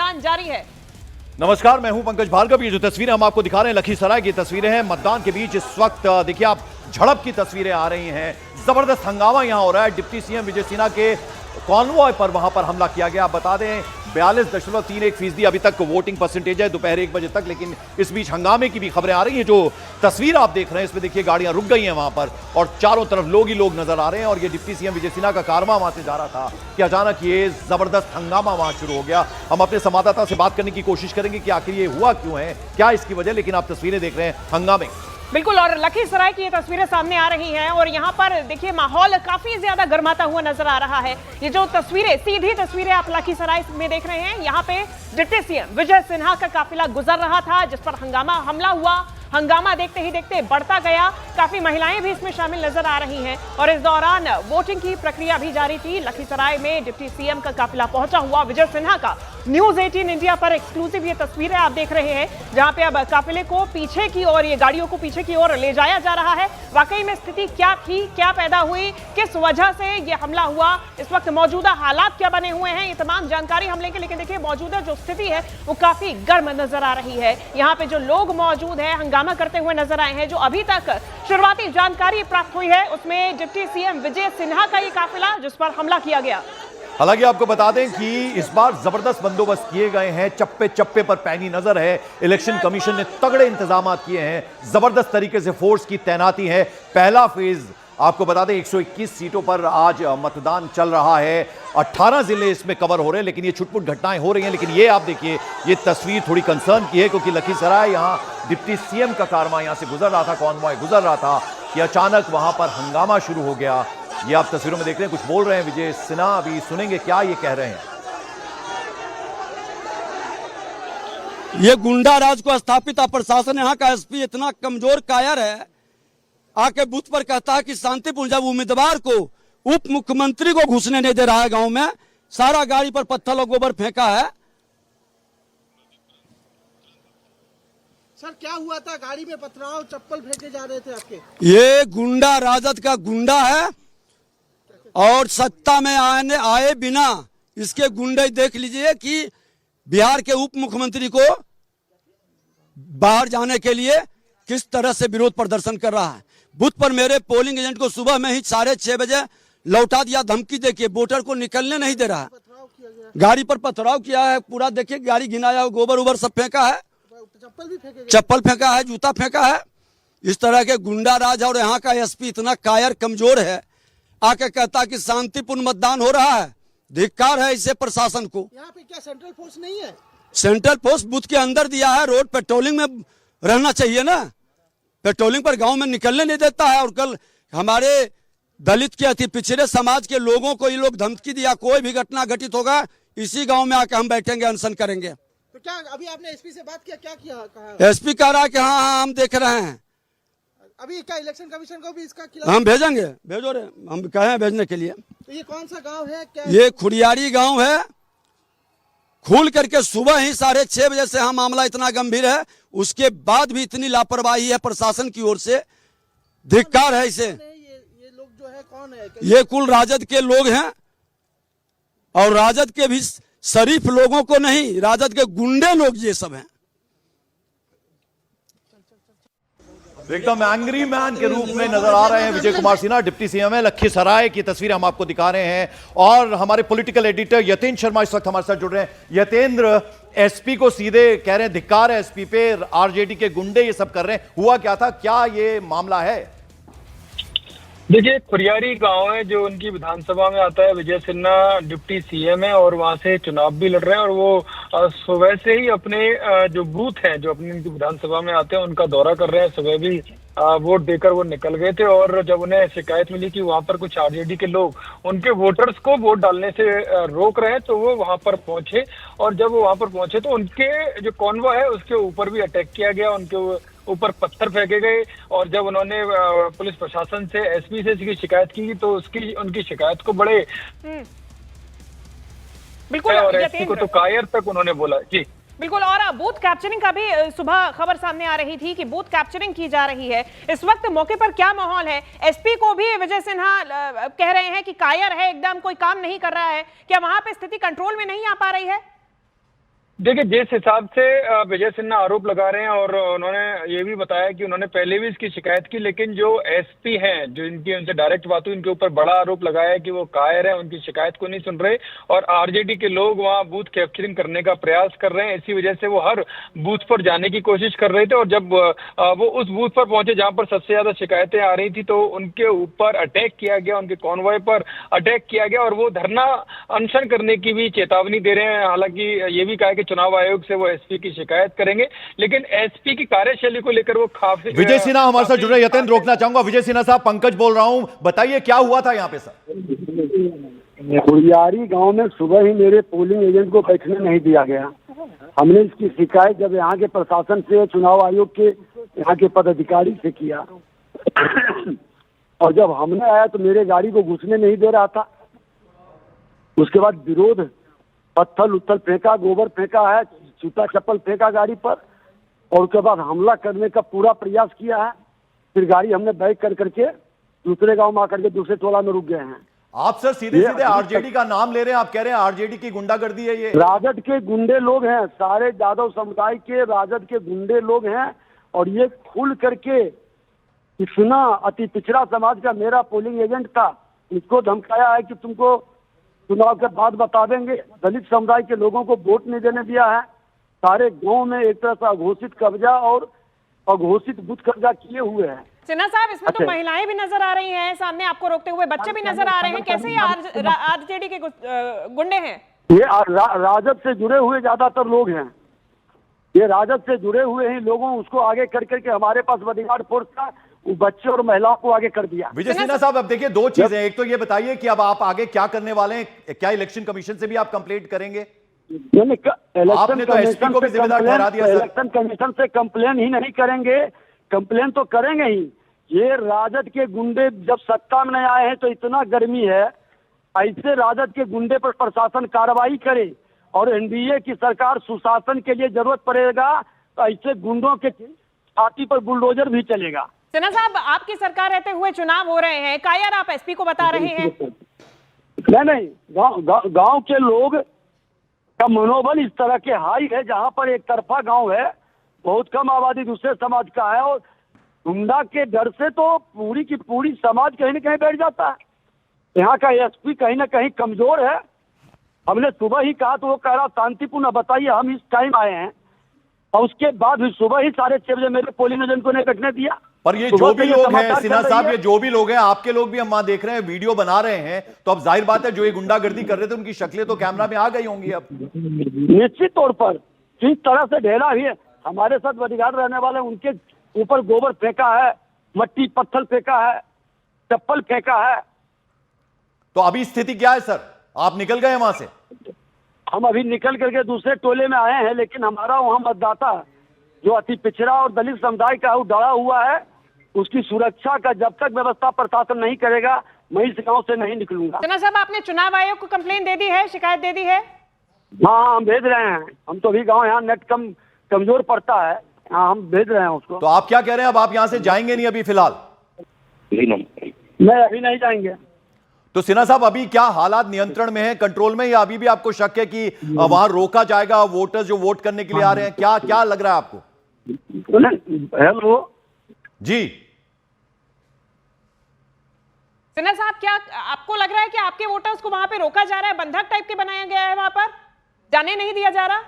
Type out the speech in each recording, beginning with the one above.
मतदान जारी है। नमस्कार, मैं हूं पंकज भार्गव। ये जो तस्वीरें हम आपको दिखा रहे हैं लखीसराय की तस्वीरें हैं। मतदान के बीच इस वक्त देखिए आप झड़प की तस्वीरें आ रही हैं। जबरदस्त हंगामा यहां हो रहा है। डिप्टी सीएम विजय सिन्हा के कॉन्वॉय पर वहां पर हमला किया गया। आप बता दें 42.31% अभी तक वोटिंग परसेंटेज है दोपहर 1 बजे तक। लेकिन इस बीच हंगामे की भी खबरें आ रही हैं। जो तस्वीर आप देख रहे हैं इसमें देखिए गाड़ियां रुक गई हैं वहां पर और चारों तरफ लोग ही लोग नजर आ रहे हैं। और ये डिप्टी सीएम विजय सिन्हा का कारवां वहां से जा रहा था कि अचानक ये जबरदस्त हंगामा वहां शुरू हो गया। हम अपने संवाददाता से बात करने की कोशिश करेंगे कि आखिर ये हुआ क्यों है, क्या इसकी वजह। लेकिन आप तस्वीरें देख रहे हैं हंगामे। बिल्कुल, और लखीसराय की ये तस्वीरें सामने आ रही हैं और यहाँ पर देखिए माहौल काफी ज्यादा गर्माता हुआ नजर आ रहा है। ये जो तस्वीरें, सीधी तस्वीरें आप लखीसराय में देख रहे हैं, यहाँ पे डिप्टी सीएम विजय सिन्हा का काफिला गुजर रहा था जिस पर हमला हुआ। हंगामा देखते ही देखते बढ़ता गया। काफी महिलाएं भी इसमें शामिल नजर आ रही हैं और इस दौरान वोटिंग की प्रक्रिया भी जारी थी। लखीसराय में डिप्टी सीएम का काफिला पहुंचा हुआ। विजय सिन्हा का न्यूज 18 इंडिया पर एक्सक्लूसिव ये तस्वीरें आप देख रहे हैं जहां पे अब काफिले को पीछे की ओर, ये गाड़ियों को पीछे की ओर ले जाया जा रहा है। वाकई में स्थिति क्या थी, क्या पैदा हुई, किस वजह से ये हमला हुआ, इस वक्त मौजूदा हालात क्या बने हुए हैं, ये तमाम जानकारी हम लेंगे। लेकिन देखिए मौजूदा जो स्थिति है वो काफी गर्म नजर आ रही है। यहाँ पे जो लोग मौजूद है हंगामा करते हुए नजर आए हैं। जो अभी तक शुरुआती जानकारी प्राप्त हुई है उसमें डिप्टी सीएम विजय सिन्हा का ये काफिला जिस पर हमला किया गया। हालांकि आपको बता दें कि इस बार जबरदस्त बंदोबस्त किए गए हैं। चप्पे चप्पे पर पैनी नजर है। इलेक्शन कमीशन ने तगड़े इंतजाम किए हैं। जबरदस्त तरीके से फोर्स की तैनाती है। पहला फेज आपको बता दें 121 सीटों पर आज मतदान चल रहा है। 18 जिले इसमें कवर हो रहे हैं। लेकिन ये छुटपुट घटनाएं हो रही हैं। लेकिन ये आप देखिए ये तस्वीर थोड़ी कंसर्न की है क्योंकि लखीसराय यहां डिप्टी सीएम का कारवां यहां से गुजर रहा था, कॉन्वॉय गुजर रहा था कि अचानक वहां पर हंगामा शुरू हो गया। ये आप तस्वीरों में देख रहे हैं, कुछ बोल रहे हैं विजय सिन्हा। अभी सुनेंगे क्या ये कह रहे हैं। ये गुंडा राज को स्थापित प्रशासन, यहाँ का एसपी इतना कमजोर कायर है, आके बूथ पर कहता है कि शांतिपूर्ण, जब उम्मीदवार को उप मुख्यमंत्री को घुसने नहीं दे रहा है गांव में, सारा गाड़ी पर पत्थर और गोबर फेंका है। सर क्या हुआ था? गाड़ी में पथराव, चप्पल फेंके जा रहे थे आपके? ये गुंडा राजद का गुंडा है और सत्ता में आए बिना इसके गुंडे देख लीजिए कि बिहार के उप मुख्यमंत्री को बाहर जाने के लिए किस तरह से विरोध प्रदर्शन कर रहा है। बूथ पर मेरे पोलिंग एजेंट को सुबह में ही 6:30 बजे लौटा दिया, धमकी देके वोटर को निकलने नहीं दे रहा है। गाड़ी पर पथराव किया है पूरा, देखिए गाड़ी घिनाया, गोबर उबर सब फेंका है, चप्पल फेंका है, जूता फेंका है। इस तरह के गुंडा राज है। और यहाँ का एसपी इतना कायर कमजोर है, आके कहता कि शांतिपूर्ण मतदान हो रहा है। धिक्कार है इसे प्रशासन को। यहाँ पे क्या सेंट्रल फोर्स नहीं है? सेंट्रल फोर्स बूथ के अंदर दिया है, रोड पेट्रोलिंग में रहना चाहिए ना। पेट्रोलिंग पर गांव में निकलने नहीं देता है। और कल हमारे दलित के अति पिछड़े समाज के लोगों को ये लोग धमकी दिया, कोई भी घटना घटित होगा इसी गांव में आके हम बैठेंगे, अनशन करेंगे। तो क्या अभी आपने एसपी से बात किया? क्या किया? कहा एसपी कह रहा है कि हाँ हम देख रहे हैं। अभी क्या इलेक्शन कमीशन को भी इसका खिलाफ हम भेजेंगे, भेजो रे, हम कहे हैं भेजने के लिए। तो ये कौन सा गांव है? क्या ये खुड़ियारी गांव है। खुल करके सुबह ही 6:30 बजे से मामला इतना गंभीर है, उसके बाद भी इतनी लापरवाही है प्रशासन की ओर से। धिक्कार है इसे। ये लोग जो है कौन है? ये कुल राजद के लोग हैं और राजद के भी शरीफ लोगों को नहीं, राजद के गुंडे लोग ये सब हैं। एकदम एंग्री मैन के रूप में नजर आ रहे हैं विजय कुमार सिन्हा। डिप्टी सीएम है। लखीसराय की तस्वीर हम आपको दिखा रहे हैं और हमारे पॉलिटिकल एडिटर यतेंद्र शर्मा इस वक्त हमारे साथ जुड़ रहे हैं। यतेंद्र, एसपी को सीधे कह रहे हैं धिक्कार है एसपी पे, आरजेडी के गुंडे ये सब कर रहे हैं, हुआ क्या था, क्या ये मामला है? देखिए, खुरियारी गांव है जो उनकी विधानसभा में आता है। विजय सिन्हा डिप्टी सीएम है और वहां से चुनाव भी लड़ रहे हैं और वो सुबह से ही अपने जो बूथ हैं जो अपनी विधानसभा में आते हैं उनका दौरा कर रहे हैं। सुबह भी वोट देकर वो निकल गए थे और जब उन्हें शिकायत मिली कि वहां पर कुछ आरजेडी के लोग उनके वोटर्स को वोट डालने से रोक रहे हैं तो वो वहां पर पहुंचे। और जब वो वहां पर पहुंचे तो उनके जो कॉन्वॉय है उसके ऊपर भी अटैक किया गया, उनके ऊपर पत्थर फेंके गए। और जब उन्होंने पुलिस प्रशासन से, एसपी से इसकी शिकायत की तो उनकी शिकायत को बड़े बिल्कुल और एसपी को तो कायर तक उन्होंने बोला। जी बिल्कुल, और बूथ कैप्चरिंग का भी सुबह खबर सामने आ रही थी कि बूथ कैप्चरिंग की जा रही है। इस वक्त मौके पर क्या माहौल है? एसपी को भी विजय सिन्हा कह रहे हैं कि कायर है, एकदम कोई काम नहीं कर रहा है। क्या वहां पे स्थिति कंट्रोल में नहीं आ पा रही है? देखिए, जिस हिसाब से विजय सिन्हा आरोप लगा रहे हैं, और उन्होंने ये भी बताया कि उन्होंने पहले भी इसकी शिकायत की, लेकिन जो एसपी हैं, जो इनकी उनसे डायरेक्ट बात हुई, इनके ऊपर बड़ा आरोप लगाया है कि वो कायर है, उनकी शिकायत को नहीं सुन रहे, और आरजेडी के लोग वहां बूथ कैप्चरिंग करने का प्रयास कर रहे हैं। इसी वजह से वो हर बूथ पर जाने की कोशिश कर रहे थे, और जब वो उस बूथ पर पहुंचे जहां पर सबसे ज्यादा शिकायतें आ रही थी, तो उनके ऊपर अटैक किया गया, उनके कॉन्वॉय पर अटैक किया गया, और वो धरना अनशन करने की भी चेतावनी दे रहे हैं। हालांकि ये भी कहा कि चुनाव आयोग से वो एसपी की शिकायत करेंगे, लेकिन एसपी की कार्यशैली को लेकर वो काफी। विजय सिन्हा हमारे साथ जुड़ रहे, यतेंद्र रोकना चाहूंगा। विजय सिन्हा साहब, पंकज बोल रहा हूं, बताइए क्या हुआ था यहाँ पे सर? खुरियारी गांव में सुबह ही मेरे पोलिंग एजेंट को बैठने नहीं दिया गया। हमने इसकी शिकायत जब यहाँ के प्रशासन से, चुनाव आयोग के यहाँ के पदाधिकारी से किया, और जब हमने आया तो मेरे गाड़ी को घुसने नहीं दे रहा था। उसके बाद विरोध, पत्थर उत्थर फेंका, गोबर फेंका है, जूता चप्पल फेंका गाड़ी पर, और उसके बाद हमला करने का पूरा प्रयास किया है। फिर गाड़ी हमने बैक कर करके दूसरे गांव में आकर के दूसरे टोला में रुक गए हैं। आप सर सीधे सीधे आरजेडी का नाम ले रहे हैं, आप कह रहे हैं आरजेडी की गुंडागर्दी है ये। राजद के गुंडे लोग हैं, सारे यादव समुदाय के राजद के गुंडे लोग हैं, और ये खुल करके इतना अति पिछड़ा समाज का मेरा पोलिंग एजेंट था, इसको धमकाया है कि तुमको चुनाव के बाद बता देंगे। दलित समुदाय के लोगों को वोट नहीं देने दिया है। सारे गांव में एक तरह से अघोषित कब्जा और अघोषित बूथ कब्जा किए हुए हैं। सिन्हा साहब, इसमें तो महिलाएं भी नजर आ रही हैं सामने आपको रोकते हुए, बच्चे भी नजर आ रहे हैं, कैसे ये आरजेडी के गुंडे हैं? ये राजद से जुड़े हुए ज्यादातर लोग हैं, ये राजद से जुड़े हुए ही लोगों उसको आगे कर करके हमारे पास बॉडीगार्ड फोर्स का बच्चे और महिलाओं को आगे कर दिया। विजय सिन्हा साहब, अब देखिए दो चीजें, एक तो ये बताइए कि अब आप आगे क्या करने वाले हैं, क्या इलेक्शन कमीशन से भी आप कंप्लेंट करेंगे? आपने तो एसपी को भी जिम्मेदार ठहरा दिया सर। इलेक्शन कमीशन से कंप्लेन ही नहीं करेंगे, कंप्लेन तो करेंगे ही। ये राजद के गुंडे जब सत्ता में नहीं आए हैं तो इतना गर्मी है, ऐसे राजद के गुंडे पर प्रशासन कार्रवाई करे, और एनडीए की सरकार सुशासन के लिए जरूरत पड़ेगा तो ऐसे गुंडों के छाती पर बुलडोजर भी चलेगा। सिन्हा साहब, आपकी सरकार रहते हुए चुनाव हो रहे हैं, कायर आप एसपी को बता रहे हैं? नहीं, गांव के लोग का मनोबल इस तरह के हाई है, जहां पर एक तरफा गांव है, बहुत कम आबादी दूसरे समाज का है, और गुंडा के डर से तो पूरी की पूरी समाज कहीं न कहीं बैठ जाता है। यहाँ का एसपी कहीं न कहीं कमजोर है। हमने सुबह ही कहा तो वो कह रहा शांतिपूर्ण बताइए, हम इस टाइम आए हैं, और उसके बाद भी सुबह ही 6:30 बजे मेरे पोलिंग एजेंट को नहीं कटने दिया। पर ये जो भी लोग हैं सिन्हा साहब, ये जो भी लोग हैं, आपके लोग भी हम वहां देख रहे हैं, वीडियो बना रहे हैं, तो अब जाहिर बात है जो ये गुंडागर्दी कर रहे थे उनकी शक्लें तो कैमरा में आ गई होंगी अब। निश्चित तौर पर जिस तरह से ढेला भी है, हमारे साथ बॉडीगार्ड रहने वाले, उनके ऊपर गोबर फेंका है, मट्टी पत्थर फेंका है, चप्पल फेंका है। तो अभी स्थिति क्या है सर? आप निकल गए वहां से? हम अभी निकल करके दूसरे टोले में आए हैं, लेकिन हमारा वहाँ मतदाता जो अति पिछड़ा और दलित समुदाय का डरा हुआ है, उसकी सुरक्षा का जब तक व्यवस्था प्रशासन नहीं करेगा, मैं इस गांव से नहीं निकलूंगा। सिन्हा साहब, आपने चुनाव आयोग को कंप्लेन दे दी है, शिकायत दे दी है? हाँ, हम भेज रहे हैं। हम तो अभी गांव यहाँ नेट कमजोर पड़ता है, हाँ हम भेज रहे हैं उसको। तो आप क्या कह रहे हैं, अब आप यहां से जाएंगे नहीं अभी फिलहाल? नहीं, अभी नहीं जाएंगे। तो सिन्हा साहब, अभी क्या हालात नियंत्रण में है, कंट्रोल में, या अभी भी आपको शक है कि वहां रोका जाएगा वोटर्स जो वोट करने के लिए आ रहे हैं? क्या लग रहा है आपको? हेलो जी सिन्हा साहब, क्या आपको लग रहा है कि आपके वोटर्स को वहां पे रोका जा रहा है, बंधक टाइप के बनाया गया है, वहां पर जाने नहीं दिया जा रहा?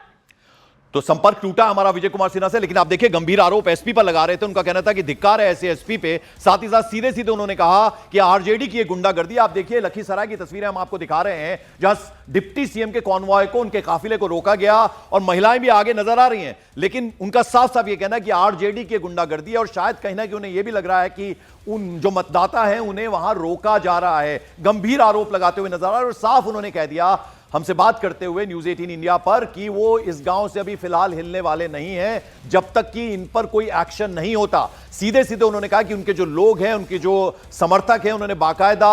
तो संपर्क टूटा हमारा विजय कुमार सिन्हा से, लेकिन आप देखिए गंभीर आरोप एसपी पर लगा रहे थे। उनका कहना था कि धिक्कार है ऐसे एसपी पे, साथ ही साथ सीधे सीधे उन्होंने कहा कि आरजेडी की ये गुंडागर्दी। आप देखिए लखीसराय की तस्वीरें हम आपको दिखा रहे हैं, जहां डिप्टी सीएम के कॉन्वॉय को, उनके काफिले को रोका गया, और महिलाएं भी आगे नजर आ रही हैं, लेकिन उनका साफ साफ ये कहना है कि आरजेडी की गुंडागर्दी है, और शायद कहीं ना कहीं उन्हें यह भी लग रहा है कि उन जो मतदाता हैं उन्हें वहां रोका जा रहा है। गंभीर आरोप लगाते हुए नजर आ रहा है, और साफ उन्होंने कह दिया हमसे बात करते हुए न्यूज 18 इंडिया पर कि वो इस गांव से अभी फिलहाल हिलने वाले नहीं हैं जब तक कि इन पर कोई एक्शन नहीं होता। सीधे सीधे उन्होंने कहा कि उनके जो लोग हैं, उनके जो समर्थक हैं, उन्होंने बाकायदा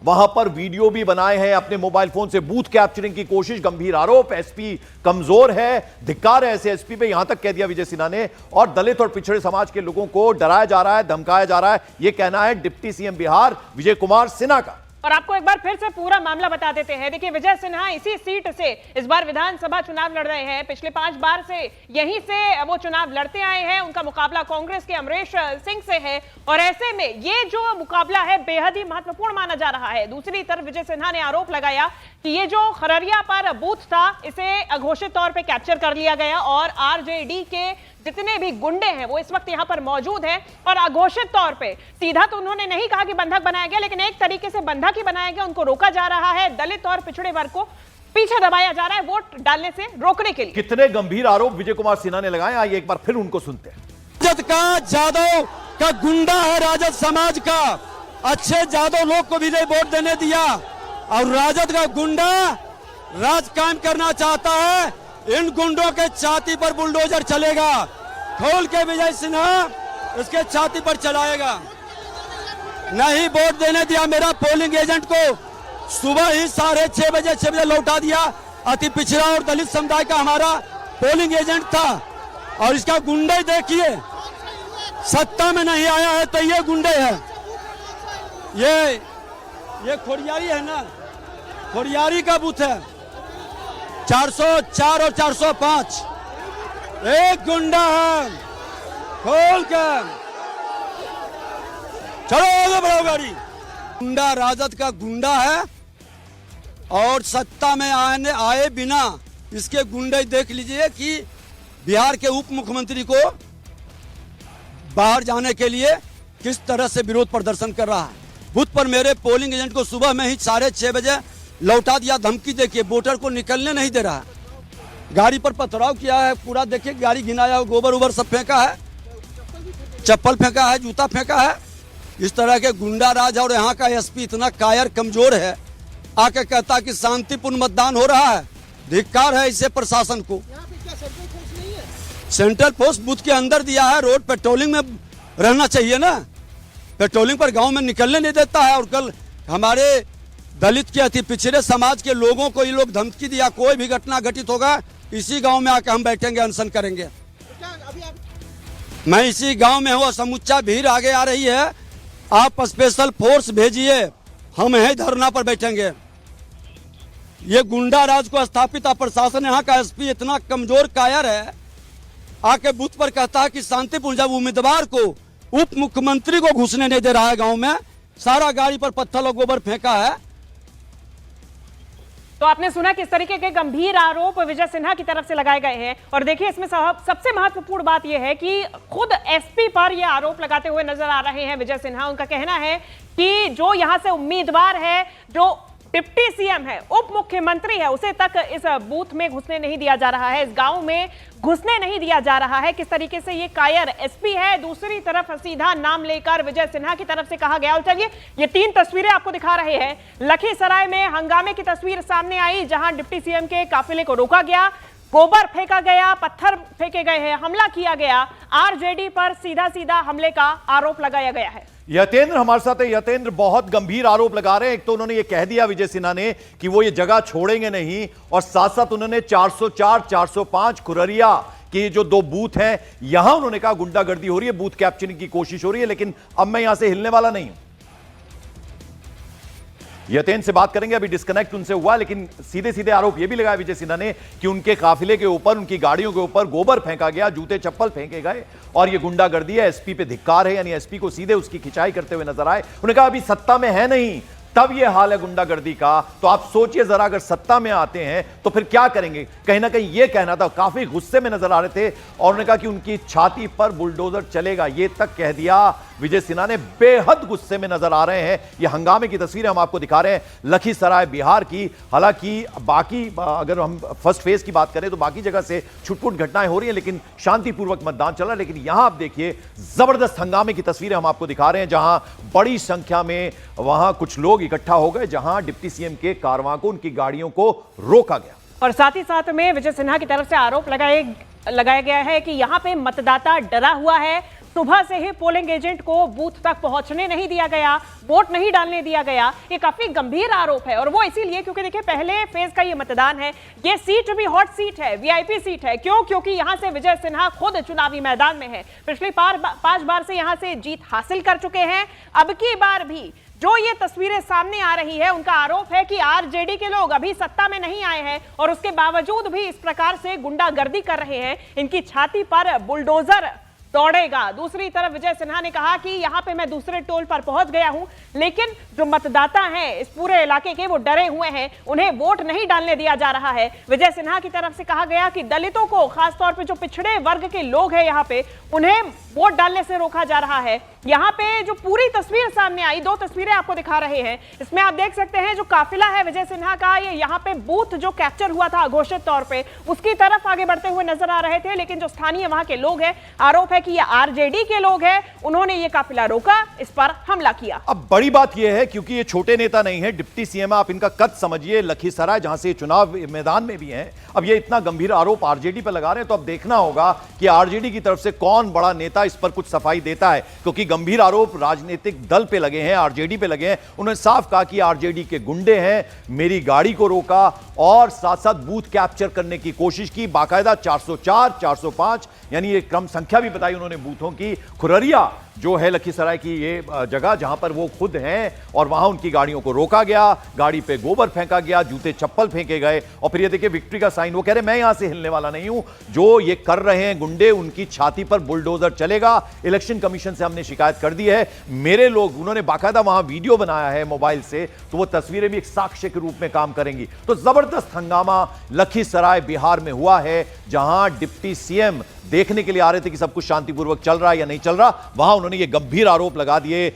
वहां पर वीडियो भी बनाए हैं अपने मोबाइल फोन से, बूथ कैप्चरिंग की कोशिश। गंभीर आरोप, एसपी कमजोर है, धिक्कार है ऐसे एसपी पे, यहां तक कह दिया विजय सिन्हा ने। और दलित और पिछड़े समाज के लोगों को डराया जा रहा है, धमकाया जा रहा है, यह कहना है डिप्टी सीएम बिहार विजय कुमार सिन्हा का। और आपको एक बार फिर से पूरा मामला बता देते हैं। देखिए, विजय सिन्हा इसी सीट से इस बार विधानसभा चुनाव लड़ रहे हैं। पिछले 5 बार से यहीं से वो चुनाव लड़ते आए हैं। उनका मुकाबला कांग्रेस के अमरेश सिंह से है और ऐसे में ये जो मुकाबला है बेहद ही महत्वपूर्ण माना जा रहा है। दूसरी तरफ विजय सिन्हा ने आरोप लगाया कि ये जो खररिया पर बूथ था इसे अघोषित तौर पर कैप्चर कर लिया गया और आरजेडी के जितने भी गुंडे हैं वो इस वक्त यहां पर मौजूद हैं और अघोषित तौर पे, सीधा तो उन्होंने नहीं कहा कि बंधक बनाया गया, लेकिन एक तरीके से बंधक ही बनाया गया। उनको रोका जा रहा है, दलित और पिछड़े वर्ग को पीछे दबाया जा रहा है वोट डालने से रोकने के लिए। कितने गंभीर आरोप विजय कुमार सिन्हा ने लगाए, आइए एक बार फिर उनको सुनते हैं। राजद का जादव का गुंडा है, राजद समाज का अच्छे जादव लोग को विजय वोट देने दिया और राजद का गुंडा राज कायम करना चाहता है। इन गुंडों के छाती पर बुलडोजर चलेगा, खोल के विजय सिन्हा इसके छाती पर चलाएगा। नहीं वोट देने दिया। मेरा पोलिंग एजेंट को सुबह ही 6:30 बजे लौटा दिया। अति पिछड़ा और दलित समुदाय का हमारा पोलिंग एजेंट था और इसका गुंडे देखिए, सत्ता में नहीं आया है तो ये गुंडे है। ये खोरियारी है ना, खोरियारी का बूथ है 404 और 405। एक गुंडा है, खोल कर चलो आगे बढ़ाओ गाड़ी। गुंडा राजद का गुंडा है और सत्ता में आए बिना इसके गुंडे देख लीजिए कि बिहार के उप मुख्यमंत्री को बाहर जाने के लिए किस तरह से विरोध प्रदर्शन कर रहा है। बूथ पर मेरे पोलिंग एजेंट को सुबह में ही 6:30 बजे लौटा दिया। धमकी देखिए, वोटर को निकलने नहीं दे रहा है। गाड़ी पर पथराव किया है पूरा, देखिए गाड़ी घिनाया, गोबर उबर सब फेंका है, चप्पल फेंका है, जूता फेंका है। इस तरह के गुंडा राज। और यहाँ का एसपी इतना कायर कमजोर है, आके कहता कि शांतिपूर्ण मतदान हो रहा है। धिक्कार है इसे प्रशासन को। यहाँ पे क्या सेंट्रल फोर्स नहीं है? सेंट्रल फोर्स बूथ के अंदर दिया है, रोड पेट्रोलिंग में रहना चाहिए ना। पेट्रोलिंग पर गांव में निकलने नहीं देता है। और कल हमारे दलित के अति पिछड़े समाज के लोगों को ये लोग धमकी दिया, कोई भी घटना घटित होगा इसी गांव में आके हम बैठेंगे, अनशन करेंगे। तो क्या अभी आप मैं इसी गांव में हूँ, समूचा भीड़ आगे आ रही है, आप स्पेशल फोर्स भेजिए, हम यही धरना पर बैठेंगे। ये गुंडा राज को स्थापित प्रशासन, यहाँ का एसपी इतना कमजोर कायर है, आके बूथ पर कहता है कि शांतिपूर्ण। जब उम्मीदवार को उप मुख्यमंत्री को घुसने नहीं दे रहा है गांव में, सारा गाड़ी पर पत्थर और गोबर फेंका है। तो आपने सुना किस तरीके के गंभीर आरोप विजय सिन्हा की तरफ से लगाए गए हैं। और देखिए, इसमें सबसे महत्वपूर्ण बात यह है कि खुद एसपी पर यह आरोप लगाते हुए नजर आ रहे हैं विजय सिन्हा। उनका कहना है कि जो यहां से उम्मीदवार है, जो डिप्टी सीएम है, उप मुख्यमंत्री है, उसे तक इस बूथ में घुसने नहीं दिया जा रहा है, इस गांव में घुसने नहीं दिया जा रहा है। किस तरीके से ये कायर एसपी है। दूसरी तरफ सीधा नाम लेकर विजय सिन्हा की तरफ से कहा गया। और चलिए, ये 3 तस्वीरें आपको दिखा रहे हैं। लखीसराय में हंगामे की तस्वीर सामने आई, जहां डिप्टी सीएम के काफिले को रोका गया, गोबर फेंका गया, पत्थर फेंके गए हैं, हमला किया गया, आरजेडी पर सीधा हमले का आरोप लगाया गया है। यतेंद्र हमारे साथ है। यतेंद्र, बहुत गंभीर आरोप लगा रहे हैं। एक तो उन्होंने ये कह दिया विजय सिन्हा ने कि वो ये जगह छोड़ेंगे नहीं, और साथ साथ उन्होंने 404, 405 खुररिया के जो 2 बूथ हैं, यहां उन्होंने कहा गुंडागर्दी हो रही है, बूथ कैप्चरिंग की कोशिश हो रही है, लेकिन अब मैं यहां से हिलने वाला नहीं हूं। यतेंद्र से बात करेंगे, अभी डिस्कनेक्ट उनसे हुआ, लेकिन सीधे सीधे आरोप यह भी लगाया विजय सिन्हा ने कि उनके काफिले के ऊपर, उनकी गाड़ियों के ऊपर गोबर फेंका गया, जूते चप्पल फेंके गए और यह गुंडागर्दी है, एसपी पे धिक्कार है। यानी एसपी को सीधे उसकी खिंचाई करते हुए नजर आए। उन्होंने कहा अभी सत्ता में है नहीं, तब यह हाल है गुंडागर्दी का। तो आप सोचिए जरा, अगर सत्ता में आते हैं तो फिर क्या करेंगे। कहीं ना कहीं यह कहना था, काफी गुस्से में नजर आ रहे थे और उन्होंने कहा कि उनकी छाती पर बुलडोजर चलेगा, यह तक कह दिया विजय सिन्हा ने। बेहद गुस्से में नजर आ रहे हैं। यह हंगामे की तस्वीरें हम आपको दिखा रहे हैं लखीसराय बिहार की। हालांकि बाकी अगर हम फर्स्ट फेज की बात करें तो बाकी जगह से छुटपुट घटनाएं हो रही हैं, लेकिन शांतिपूर्वक मतदान चल रहा है। लेकिन यहां आप देखिए, जबरदस्त हंगामे की तस्वीरें हम आपको दिखा रहे हैं, जहां बड़ी संख्या में वहां कुछ लोग इकट्ठा हो गए, जहां डिप्टी सीएम के कारवां को, उनकी गाड़ियों को रोका गया। और साथ ही साथ में विजय सिन्हा की तरफ से आरोप लगाया गया है कि यहां पे मतदाता डरा हुआ है, सुबह से ही पोलिंग एजेंट को बूथ तक पहुंचने नहीं दिया गया, वोट नहीं डालने दिया गया। ये काफी गंभीर आरोप है और वो इसीलिए क्योंकि देखिए पहले फेज का ये मतदान है, ये सीट भी हॉट सीट है, वीआईपी सीट है। क्यों? क्योंकि यहां से विजय सिन्हा खुद चुनावी मैदान में है, पिछली 5 बार से यहां से जीत हासिल कर चुके हैं। अब की बार भी जो ये तस्वीरें सामने आ रही है, उनका आरोप है कि आरजेडी के लोग अभी सत्ता में नहीं आए हैं और उसके बावजूद भी इस प्रकार से गुंडागर्दी कर रहे हैं। इनकी छाती पर बुलडोजर दौड़ेगा। दूसरी तरफ विजय सिन्हा ने कहा कि यहां पे मैं दूसरे टोल पर पहुंच गया हूं, लेकिन जो मतदाता हैं इस पूरे इलाके के वो डरे हुए हैं, उन्हें वोट नहीं डालने दिया जा रहा है। विजय सिन्हा की तरफ से कहा गया कि दलितों को, खासतौर पे जो पिछड़े वर्ग के लोग हैं यहाँ पे, उन्हें वोट डालने से रोका जा रहा है। यहाँ पे जो पूरी तस्वीर सामने आई, 2 तस्वीरें आपको दिखा रहे हैं, इसमें आप देख सकते हैं जो काफिला है विजय सिन्हा का, ये यहाँ पे बूथ जो कैप्चर हुआ था घोषित तौर पे, उसकी तरफ आगे बढ़ते हुए नजर आ रहे थे। लेकिन जो स्थानीय वहां के लोग हैं, आरोप है कि ये आरजेडी के लोग हैं, उन्होंने ये काफिला रोका, इस पर हमला किया। अब बड़ी बात यह है क्योंकि ये छोटे नेता नहीं है, डिप्टी सीएम, आप इनका कद समझिए, लखीसराय जहां से चुनाव मैदान में भी हैं, अब ये इतना गंभीर आरोप आरजेडी पर लगा रहे हैं, तो अब देखना होगा कि आरजेडी की तरफ से कौन बड़ा नेता इस पर कुछ सफाई देता है, क्योंकि गंभीर आरोप राजनीतिक दल पे लगे हैं, आरजेडी पे लगे हैं। उन्होंने साफ कहा कि आरजेडी के गुंडे हैं, मेरी गाड़ी को रोका और साथ साथ बूथ कैप्चर करने की कोशिश की, बाकायदा 404, 405 यानी ये क्रम संख्या भी बताई उन्होंने बूथों की। खुररिया जो है लखीसराय की ये जगह जहां पर वो खुद हैं, और वहां उनकी गाड़ियों को रोका गया, गाड़ी पे गोबर फेंका गया, जूते चप्पल फेंके गए, और फिर ये देखिए विक्ट्री का साइन। वो कह रहे मैं यहां से हिलने वाला नहीं हूं, जो ये कर रहे हैं गुंडे, उनकी छाती पर बुलडोजर चलेगा। इलेक्शन कमीशन से हमने शिकायत कर दी है, मेरे लोग, उन्होंने बाकायदा वहां वीडियो बनाया है मोबाइल से, तो वो तस्वीरें भी एक साक्ष्य के रूप में काम करेंगी। तो जबरदस्त हंगामा लखीसराय बिहार में हुआ है, जहां डिप्टी सीएम देखने के लिए आ रहे थे कि सब कुछ शांतिपूर्वक चल रहा है या नहीं चल रहा, वहां उन्होंने ये गंभीर आरोप लगा दिए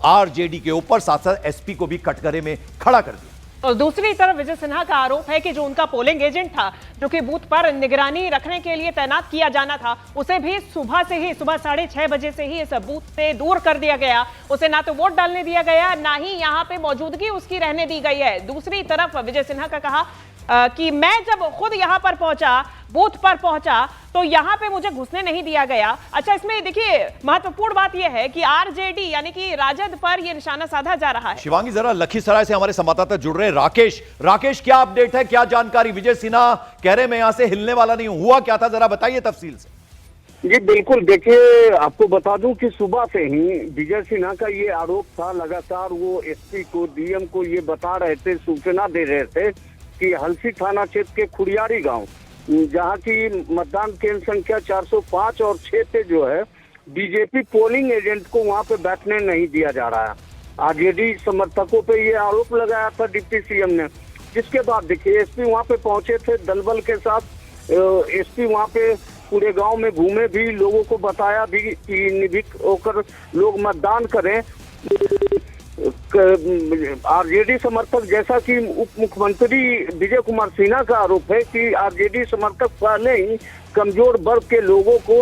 आरजेडी के ऊपर, साथ साथ एसपी को भी कटघरे में खड़ा कर दिया। और दूसरी तरफ विजय सिन्हा का आरोप है कि जो उनका पोलिंग एजेंट था, जो कि बूथ पर निगरानी रखने के लिए तैनात किया जाना था, उसे भी सुबह 6:30 बजे से ही इस बूथ से दूर कर दिया गया। उसे ना तो वोट डालने दिया गया, ना ही यहाँ पे मौजूदगी उसकी रहने दी गई है। दूसरी तरफ विजय सिन्हा का कहा कि मैं जब खुद यहाँ पर पहुंचा, बूथ पर पहुंचा, तो यहाँ पे मुझे घुसने नहीं दिया गया। अच्छा, इसमें देखिए महत्वपूर्ण बात यह है कि आरजेडी यानी कि राजद पर यह निशाना साधा जा रहा है। शिवांगी, जरा लखीसराय से हमारे संवाददाता जुड़ रहे हैं राकेश, क्या अपडेट है, क्या जानकारी? विजय सिन्हा कह रहे मैं यहां से हिलने वाला नहीं हूं, हुआ क्या था, जरा बताइए तफसील से। जी बिल्कुल, देखिए आपको बता दूं कि सुबह से ही विजय सिन्हा का ये आरोप था, लगातार वो एसपी को, डीएम को ये बता रहे थे, सूचना दे रहे थे कि हलसी थाना क्षेत्र के खुरियारी गांव, जहां की मतदान केंद्र संख्या 405 और 6 पे जो है बीजेपी पोलिंग एजेंट को वहां पे बैठने नहीं दिया जा रहा है। आरजेडी समर्थकों पे ये आरोप लगाया था डिप्टी सीएम ने, जिसके बाद देखिए एसपी वहां पे पहुंचे थे दलबल के साथ। एसपी वहां पे पूरे गांव में घूमे भी, लोगों को बताया भी कि निर्भीक होकर लोग मतदान करें। आरजेडी समर्थक, जैसा कि उप मुख्यमंत्री विजय कुमार सिन्हा का आरोप है कि आरजेडी समर्थक पहले ही कमजोर वर्ग के लोगों को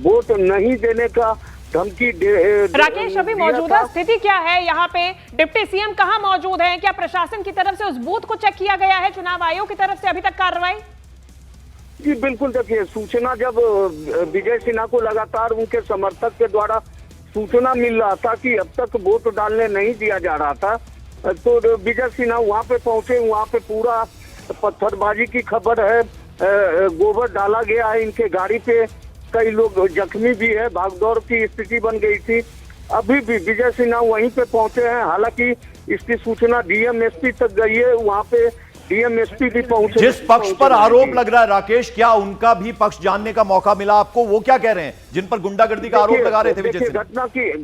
वोट नहीं देने का धमकी राकेश, अभी मौजूदा स्थिति क्या है यहाँ पे? डिप्टी सीएम कहाँ मौजूद है? क्या प्रशासन की तरफ से उस बूथ को चेक किया गया है? चुनाव आयोग की तरफ से अभी तक कार्रवाई? जी बिल्कुल, देखिए सूचना जब विजय सिन्हा को लगातार उनके समर्थक के द्वारा सूचना मिल रहा था कि अब तक वोट डालने नहीं दिया जा रहा था, तो विजय सिन्हा वहां पे पहुंचे। वहां पे पूरा पत्थरबाजी की खबर है, गोबर डाला गया है इनके गाड़ी पे, कई लोग जख्मी भी है, भागदौड़ की स्थिति बन गई थी। अभी भी विजय सिन्हा वहीं पे पहुंचे हैं, हालांकि इसकी सूचना डीएम एसपी तक गई है, वहां पे डीएम एसपी भी पहुंचे। जिस पक्ष पर आरोप लग रहा है राकेश, क्या उनका भी पक्ष जानने का मौका मिला आपको? वो क्या कह रहे हैं जिन पर गुंडागर्दी का आरोप लगा रहे थे विजय सिन्हा?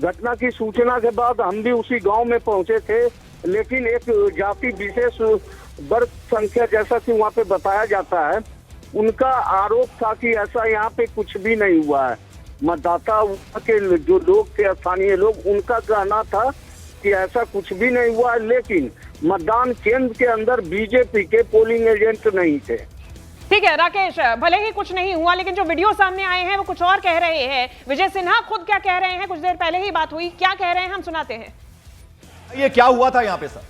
घटना की सूचना के बाद हम भी उसी गांव में पहुंचे थे, लेकिन एक जाति विशेष वर्ग संख्या, जैसा कि वहां पे बताया जाता है, उनका आरोप था कि ऐसा यहाँ पे कुछ भी नहीं हुआ है। मतदाता के जो लोग थे, स्थानीय लोग, उनका कहना था कि ऐसा कुछ भी नहीं हुआ, लेकिन मतदान केंद्र के अंदर बीजेपी के पोलिंग एजेंट नहीं थे। ठीक है राकेश, भले ही कुछ नहीं हुआ, लेकिन जो वीडियो सामने आए हैं वो कुछ और कह रहे हैं। विजय सिन्हा खुद क्या कह रहे हैं? कुछ देर पहले ही बात हुई, क्या कह रहे हैं हम सुनाते हैं। ये क्या हुआ था यहाँ पे सर?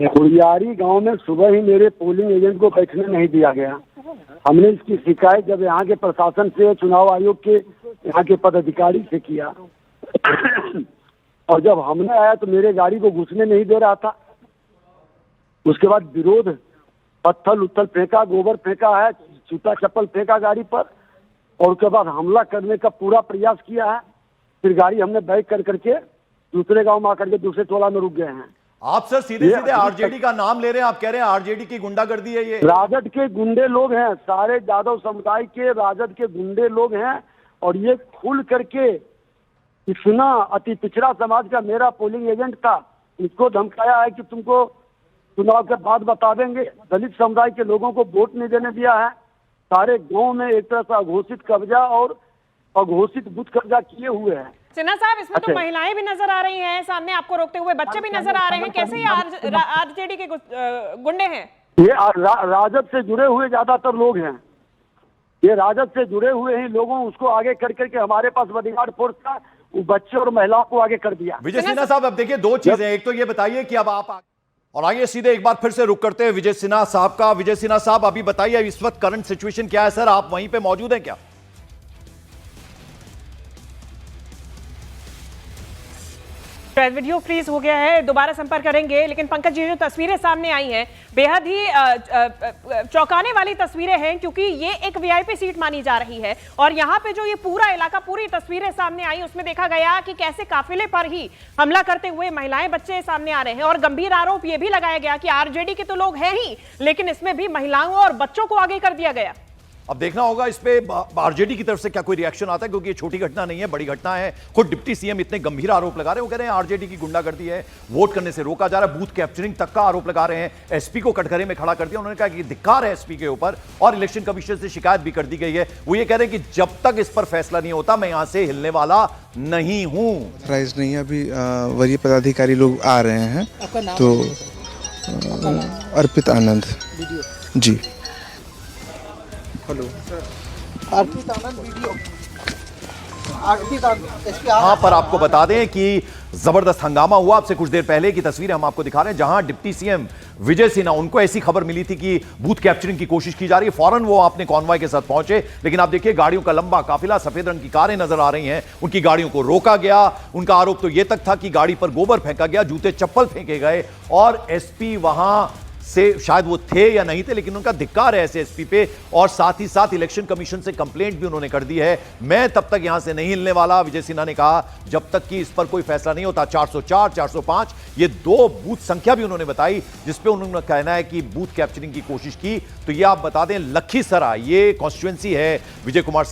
खुरियारी गांव में सुबह ही मेरे पोलिंग एजेंट को बैठने नहीं दिया गया। हमने इसकी शिकायत जब यहाँ के प्रशासन से, चुनाव आयोग के यहाँ के पदाधिकारी से किया। और जब हमने आया तो मेरे गाड़ी को घुसने नहीं दे रहा था। उसके बाद विरोध, पत्थर उत्थल फेंका, गोबर फेंका है, जूता चप्पल फेंका गाड़ी पर, और उसके बाद हमला करने का पूरा प्रयास किया है। फिर गाड़ी हमने बैक कर करके दूसरे गांव में आकर के दूसरे टोला में रुक गए हैं। आप सर सीधे सीधे आरजेडी का नाम ले रहे हैं, आप कह रहे हैं आरजेडी की गुंडागर्दी है ये। राजद के गुंडे लोग हैं, सारे यादव समुदाय के राजद के गुंडे लोग हैं। और ये खुल करके इतना अति पिछड़ा समाज का मेरा पोलिंग एजेंट था, इसको धमकाया है कि तुमको चुनाव के बाद बता देंगे। दलित समुदाय के लोगों को वोट नहीं देने दिया है। सारे गांव में एक तरह से अघोषित कब्जा और अघोषित बूथ कब्जा किए हुए हैं। सिन्हा साहब, इसमें तो महिलाएं भी नजर आ रही हैं सामने आपको रोकते हुए, बच्चे भी नजर आ रहे हैं। कैसे ये आरजेडी के गुंडे हैं? ये राजद से जुड़े हुए ज्यादातर लोग हैं। ये राजद से जुड़े हुए ही लोगों उसको आगे कर करके हमारे पास बॉडीगार्ड फोर्स था, वो बच्चे और महिलाओं को आगे कर दिया। विजय सिन्हा साहब, अब देखिए दो चीजें, एक तो ये बताइए कि अब आप और आइए सीधे एक बार फिर से रुक करते हैं विजय सिन्हा साहब का। विजय सिन्हा साहब, अभी बताइए इस वक्त करंट सिचुएशन क्या है? सर आप वहीं पे मौजूद हैं क्या? वीडियो फ्रीज हो गया है, दोबारा संपर्क करेंगे। लेकिन पंकज जी, जो तस्वीरें सामने आई हैं बेहद ही चौंकाने वाली तस्वीरें हैं, क्योंकि ये एक वीआईपी सीट मानी जा रही है। और यहाँ पे जो ये पूरा इलाका, पूरी तस्वीरें सामने आई, उसमें देखा गया कि कैसे काफिले पर ही हमला करते हुए महिलाएं बच्चे सामने आ रहे हैं। और गंभीर आरोप ये भी लगाया गया कि आरजेडी के तो लोग हैं ही, लेकिन इसमें भी महिलाओं और बच्चों को आगे कर दिया गया। अब देखना होगा इस पे आरजेडी की तरफ से क्या कोई रिएक्शन आता है, क्योंकि ये छोटी घटना नहीं है, बड़ी घटना है। खुद डिप्टी सीएम इतने गंभीर आरोप लगा रहे हैं, वो कह रहे हैं आरजेडी की गुंडागर्दी है, वोट करने से रोका जा रहा है, बूथ कैप्चरिंग तक का आरोप लगा रहे हैं। एसपी को कटघरे में खड़ा कर दिया। उन्होंने कहा कि धिक्कार है एसपी के ऊपर, और इलेक्शन कमीशन से शिकायत भी कर दी गई है। वो ये कह रहे हैं कि जब तक इस पर फैसला नहीं होता मैं यहां से हिलने वाला नहीं हूं। प्राइज नहीं है, अभी वरीय पदाधिकारी लोग आ रहे हैं। तो अर्पित आनंद जी। हेलो अर्पित आनंद वीडियो, अर्पित आनंद। हाँ, पर आपको बता दें कि जबरदस्त हंगामा हुआ। आपसे कुछ देर पहले की तस्वीरें हम आपको दिखा रहे हैं, जहां डिप्टी सीएम विजय सिन्हा, उनको ऐसी खबर मिली थी कि बूथ कैप्चरिंग की कोशिश की जा रही है, फौरन वो अपने कॉन्वॉय के साथ पहुंचे। लेकिन आप देखिए गाड़ियों का लंबा काफिला, सफेद रंग की कारें नजर आ रही हैं, उनकी गाड़ियों को रोका गया। उनका आरोप तो यह तक था कि गाड़ी पर गोबर फेंका गया, जूते चप्पल फेंके गए, और एसपी वहां से शायद वो थे या नहीं थे, लेकिन उनका धिक्कार है ऐसे एसपी पे। और साथ ही साथ इलेक्शन कमीशन से कंप्लेंट भी उन्होंने कर दी है। मैं तब तक यहां से नहीं हिलने वाला, विजय सिन्हा ने कहा, जब तक कि इस पर कोई फैसला नहीं होता। 404, 405 ये दो बूथ संख्या भी उन्होंने बताई, जिसपे उन्होंने कहना है कि बूथ कैप्चरिंग की कोशिश की। तो ये आप बता दें, लखीसराय ये कॉन्स्टिट्यूएंसी है विजय कुमार सिन्हा